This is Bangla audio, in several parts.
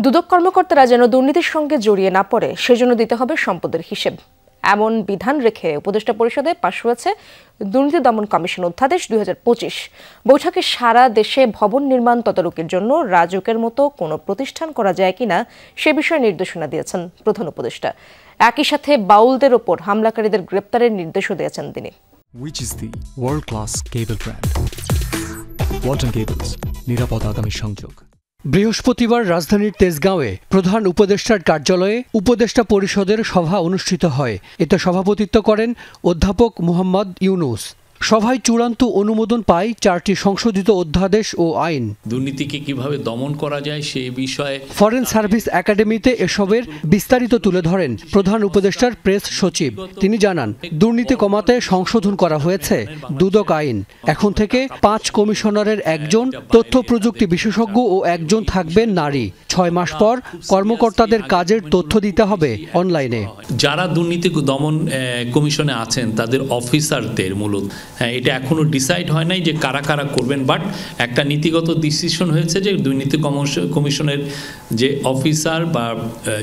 দুদক কর্মকর্তারা যেন দুর্নীতির সঙ্গে জড়িয়ে না পড়ে সেজন্য দিতে হবে সম্পদের হিসেব, এমন বিধান রেখে উপদেষ্টা পরিষদে পাশ হয়েছে দুর্নীতি দমন কমিশন অধ্যাদেশ 2025। বৈঠকে সারা দেশে ভবন নির্মাণ তদারকির জন্য রাজুকের মতো কোনো প্রতিষ্ঠান করা যায় কিনা সে বিষয়ে নির্দেশনা দিয়েছেন প্রধান উপদেষ্টা। একই সাথে বাউলদের ওপর হামলাকারীদের গ্রেপ্তারের নির্দেশও দিয়েছেন তিনি। Which is the world-class cable brand? Walton Cables, নিরাপদ আগামী সংযোগ। বৃহস্পতিবার রাজধানীর তেজগাঁওয়ে প্রধান উপদেষ্টার কার্যালয়ে উপদেষ্টা পরিষদের সভা অনুষ্ঠিত হয়। এতে সভাপতিত্ব করেন অধ্যাপক মোহাম্মদ ইউনুস। সভায় চূড়ান্ত অনুমোদন পায় 4টি সংশোধিত অধ্যাদেশ ও আইন। দুর্নীতিকে কিভাবে দমন করা যায় সেই বিষয়ে ফরেন সার্ভিস একাডেমিতে এসবের বিস্তারিত তুলে ধরেন প্রধান উপদেষ্টার প্রেস সচিব। তিনি জানান, দুর্নীতি কমাতে সংশোধন করা হয়েছে দুদক আইন। এখন থেকে 5 কমিশনারের একজন তথ্য প্রযুক্তি বিশেষজ্ঞ ও একজন থাকবেন নারী। 6 মাস পর কর্মকর্তাদের কাজের তথ্য দিতে হবে অনলাইনে। যারা দুর্নীতি দমন কমিশনে আছেন তাদের অফিসারদের মূলত এটা এখনো ডিসাইড হয় নাই যে কারা কারা করবেন, বাট একটা নীতিগত ডিসিশন হয়েছে যে দুর্নীতি কমিশনের যে অফিসার বা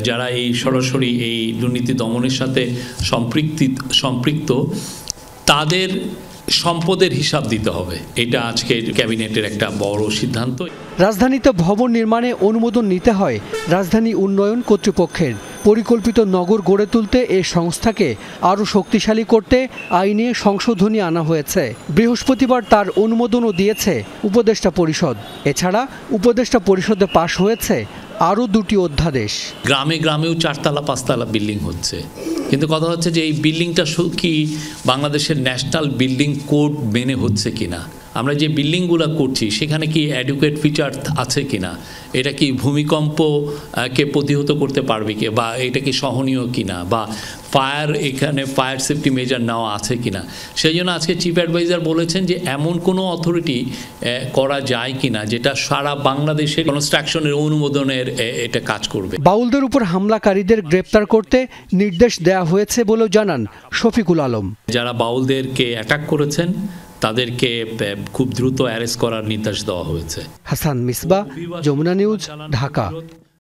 যারা এই সরাসরি এই দুর্নীতি দমনের সাথে সম্পৃক্ত তাদের সম্পদের হিসাব দিতে হবে। এটা আজকে ক্যাবিনেটের একটা বড় সিদ্ধান্ত। রাজধানীতে ভবন নির্মাণে অনুমোদন নিতে হয় রাজধানী উন্নয়ন কর্তৃপক্ষের। পরিকল্পিত নগর গড়ে তুলতে এ সংস্থাকে আরও শক্তিশালী করতে আইনে সংশোধনী আনা হয়েছে। বৃহস্পতিবার তার অনুমোদনও দিয়েছে উপদেষ্টা পরিষদ। এছাড়া উপদেষ্টা পরিষদে পাশ হয়েছে আরও 2টি অধ্যাদেশ। গ্রামে গ্রামেও 4তলা 5তলা বিল্ডিং হচ্ছে, কিন্তু কথা হচ্ছে যে এই বিল্ডিংটা কি বাংলাদেশের ন্যাশনাল বিল্ডিং কোড মেনে হচ্ছে কিনা, আমরা যে বিল্ডিংগুলো করছি সেখানে কি অ্যাডুকুয়েট ফিচার আছে কিনা, এটা কি ভূমিকম্পকে প্রতিহত করতে পারবে কি, বা এটা কি সহনীয় কিনা, বা এখানে ফায়ার সেফটি মেজার নেওয়া আছে কিনা। সেই জন্য আজকে চিফ অ্যাডভাইজার বলেছেন যে এমন কোনো অথরিটি করা যায় কিনা যেটা সারা বাংলাদেশের কনস্ট্রাকশনের অনুমোদনের এটা কাজ করবে। বাউলদের উপর হামলাকারীদের গ্রেপ্তার করতে নির্দেশ দেওয়া হয়েছে বলেও জানান শফিকুল আলম। যারা বাউলদেরকে অ্যাটাক করেছেন তাদেরকে খুব দ্রুত অ্যারেস্ট করার নির্দেশ দেওয়া হয়েছে। হাসান মিসবা, যমুনা নিউজ, ঢাকা।